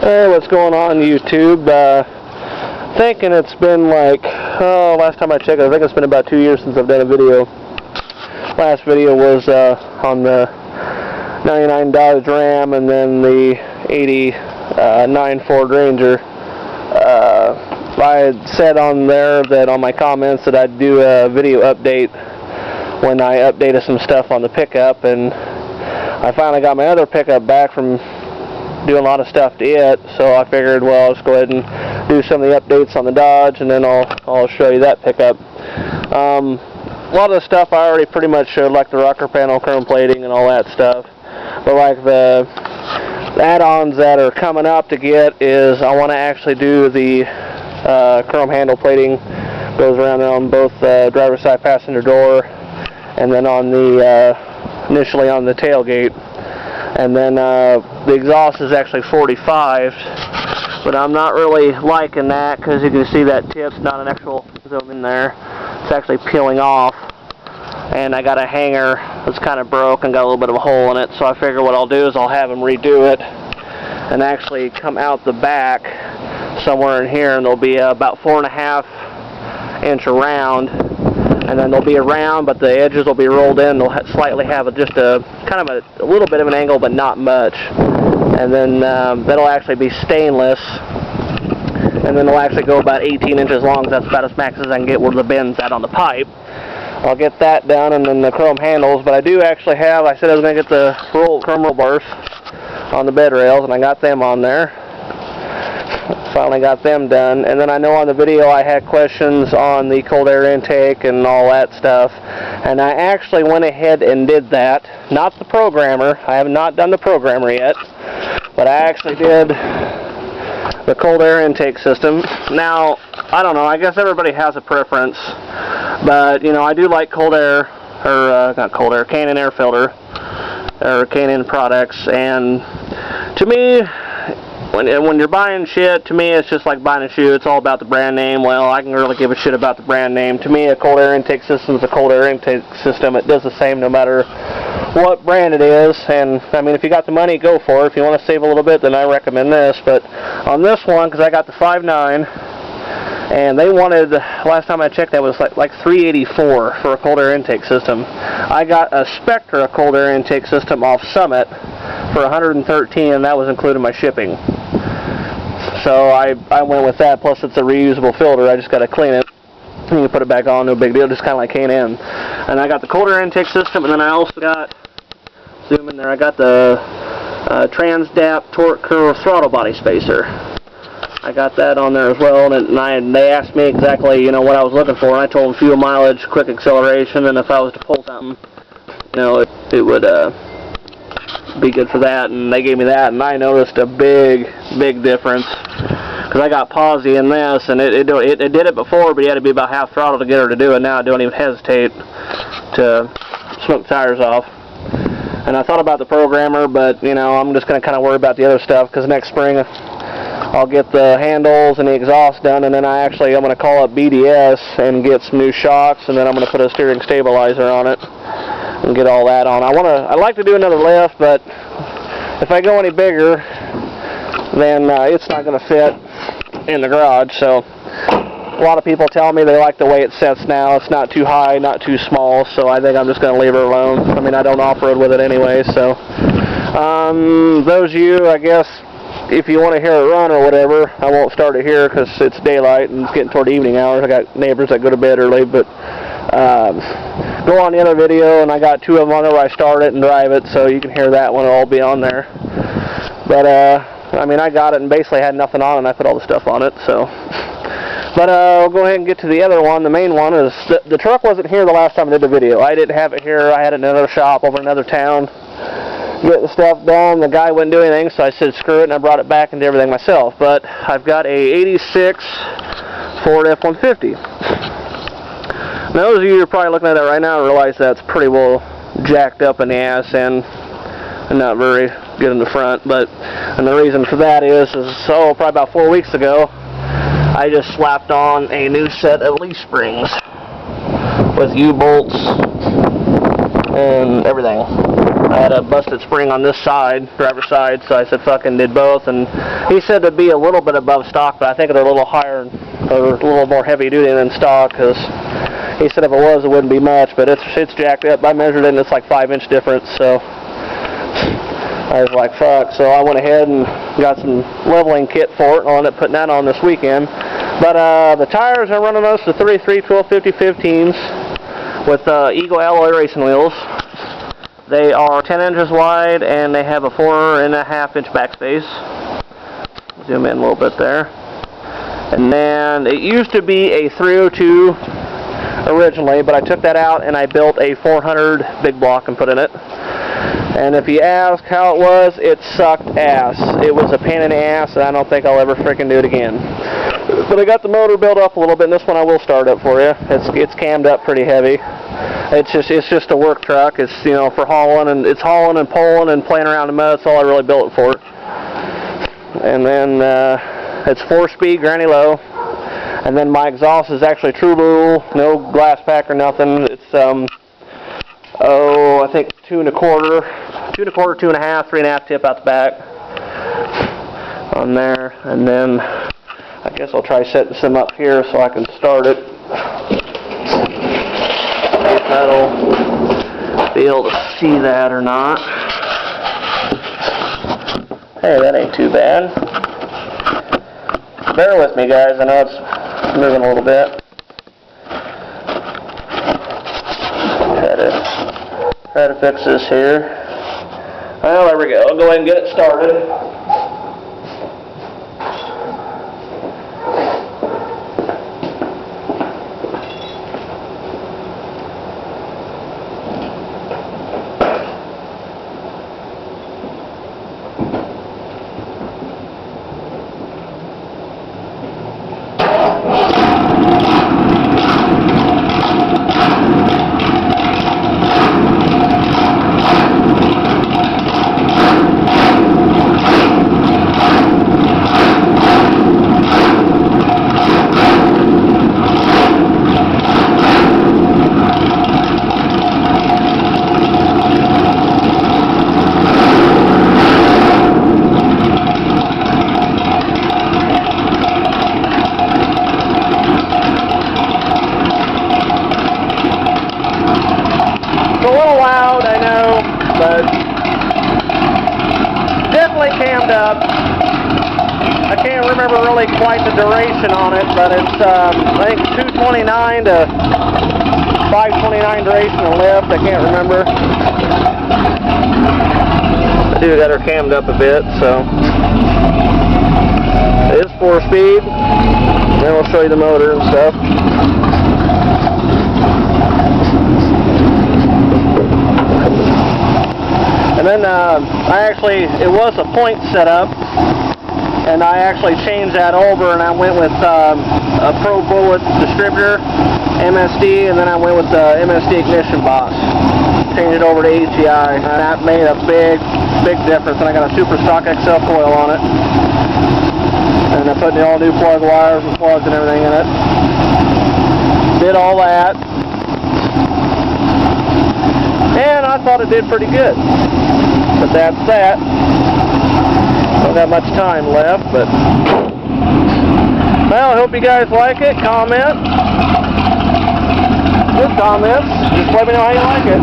Hey, what's going on YouTube? Thinking it's been like, last time I checked, I think it's been about 2 years since I've done a video. Last video was on the 99 Dodge Ram and then the 89 Ford Ranger. I had said on there that on my comments that I'd do a video update when I updated some stuff on the pickup, and I finally got my other pickup back from doing a lot of stuff to it, so I figured, well, I'll just go ahead and do some of the updates on the Dodge, and then I'll show you that pickup. A lot of the stuff I already pretty much showed, like the rocker panel, chrome plating, and all that stuff. But like the add-ons that are coming up to get is I want to actually do the chrome handle plating. Goes around there on both driver's side passenger door, and then on the initially on the tailgate. And then the exhaust is actually 45, but I'm not really liking that because you can see that tip's not an actual zoom in there. It's actually peeling off, and I got a hanger that's kind of broke and got a little bit of a hole in it, so I figure what I'll do is I'll have them redo it and actually come out the back somewhere in here, and there'll be about 4.5 inch around, and then they'll be around, but the edges will be rolled in. They'll slightly have just a kind of a little bit of an angle, but not much. And then that'll actually be stainless, and then they'll actually go about 18 inches long. That's about as max as I can get where the bend's at on the pipe. I'll get that done, and then the chrome handles. But I do actually have, I said I was going to get the chrome roll bars on the bed rails, and I got them on there. Finally got them done. And then I know on the video I had questions on the cold air intake and all that stuff, and I actually went ahead and did that. Not the programmer. I have not done the programmer yet, but I actually did the cold air intake system. Now, I don't know, I guess everybody has a preference, but you know, I do like cold air, or not cold air, K&N air filter, or K&N products, and to me, when you're buying shit, to me it's just like buying a shoe. It's all about the brand name. Well, I can really give a shit about the brand name. To me, a cold air intake system is a cold air intake system. It does the same no matter what brand it is. And I mean, if you got the money, go for it. If you want to save a little bit, then I recommend this. But on this one, because I got the 5.9, and they wanted, last time I checked, that was like $384 for a cold air intake system. I got a Spectra cold air intake system off Summit for $113, and that was including my shipping. So I went with that, plus it's a reusable filter. I just got to clean it. You can put it back on, no big deal, just kind of like K&N. And I got the cold air intake system, and then I also got, zoom in there, I got the Transdap Torque Curve throttle body spacer. I got that on there as well, and they asked me exactly, you know, what I was looking for, and I told them fuel mileage, quick acceleration, and if I was to pull something, you know, it would be good for that, and they gave me that, and I noticed a big difference, because I got Posy in this, and it did it before, but you had to be about half throttle to get her to do it. Now I don't even hesitate to smoke tires off. And I thought about the programmer, but you know, I'm just going to kind of worry about the other stuff, because next spring I'll get the handles and the exhaust done, and then I'm going to call up BDS and get some new shocks, and then I'm going to put a steering stabilizer on it and get all that on. I'd like to do another lift, but if I go any bigger, then it's not going to fit in the garage. So a lot of people tell me they like the way it sets now. It's not too high, not too small, so I think I'm just going to leave it alone. I mean, I don't off-road with it anyway, so those of you, I guess, if you want to hear it run or whatever, I won't start it here because it's daylight and it's getting toward the evening hours. I got neighbors that go to bed early, but go on the other video, and I got 2 of them on there where I start it and drive it, so you can hear that one. It'll all be on there. But I mean, I got it and basically had nothing on it, and I put all the stuff on it. So, but I'll go ahead and get to the other one. The main one is the truck wasn't here the last time I did the video. I didn't have it here. I had it in another shop over in another town. Get the stuff done. The guy wouldn't do anything, so I said screw it, and I brought it back and did everything myself. But I've got a 86 Ford F150. Now, those of you who are probably looking at that right now realize that's pretty well jacked up in the ass and not very good in the front. And the reason for that is probably about 4 weeks ago, I just slapped on a new set of leaf springs with U-bolts and everything. I had a busted spring on this side, driver's side, so I said fucking did both, and he said it'd be a little bit above stock, but I think they're a little higher, or a little more heavy duty than stock, because he said if it was, it wouldn't be much, but it's jacked up. I measured it, and it's like 5-inch difference, so I was like, fuck. So I went ahead and got some leveling kit for it, and I'll end up putting that on this weekend. But the tires, I'm running those to 33 1250 15s with Eagle alloy racing wheels. They are 10 inches wide, and they have a 4.5-inch backspace. Zoom in a little bit there. And then it used to be a 302 originally, but I took that out and I built a 400 big block and put in it. And if you ask how it was, it sucked ass. It was a pain in the ass, and I don't think I'll ever freaking do it again. But I got the motor built up a little bit, and this one I will start up for you. It's cammed up pretty heavy. It's just a work truck. It's, you know, for hauling, and it's hauling and pulling and playing around in mud. That's all I really built it for. And then it's 4-speed granny low. And then my exhaust is actually True Blue, no glass pack or nothing. It's I think 2 1/4, 2.5, 3.5 tip out the back on there. And then I guess I'll try setting some up here so I can start it. If that'll be able to see that or not. Hey, that ain't too bad. Bear with me, guys. I know it's moving a little bit. Try to fix this here. Well, there we go. I'll go ahead and get it started. But definitely cammed up. I can't remember really quite the duration on it, but it's I think 229 to 529 duration of lift. I can't remember. I do got her cammed up a bit, so it is 4-speed. Then we'll show you the motor and stuff. And then it was a point setup, and I actually changed that over, and I went with a Pro Bullet distributor, MSD, and then I went with the MSD ignition box. Changed it over to HEI, and that made a big difference. And I got a Super Stock XL coil on it, and I put in all new plug wires and plugs and everything in it. Did all that, and I thought it did pretty good. But that's that. Don't have much time left, but well, I hope you guys like it. Comment. Good comments. Just let me know how you like it.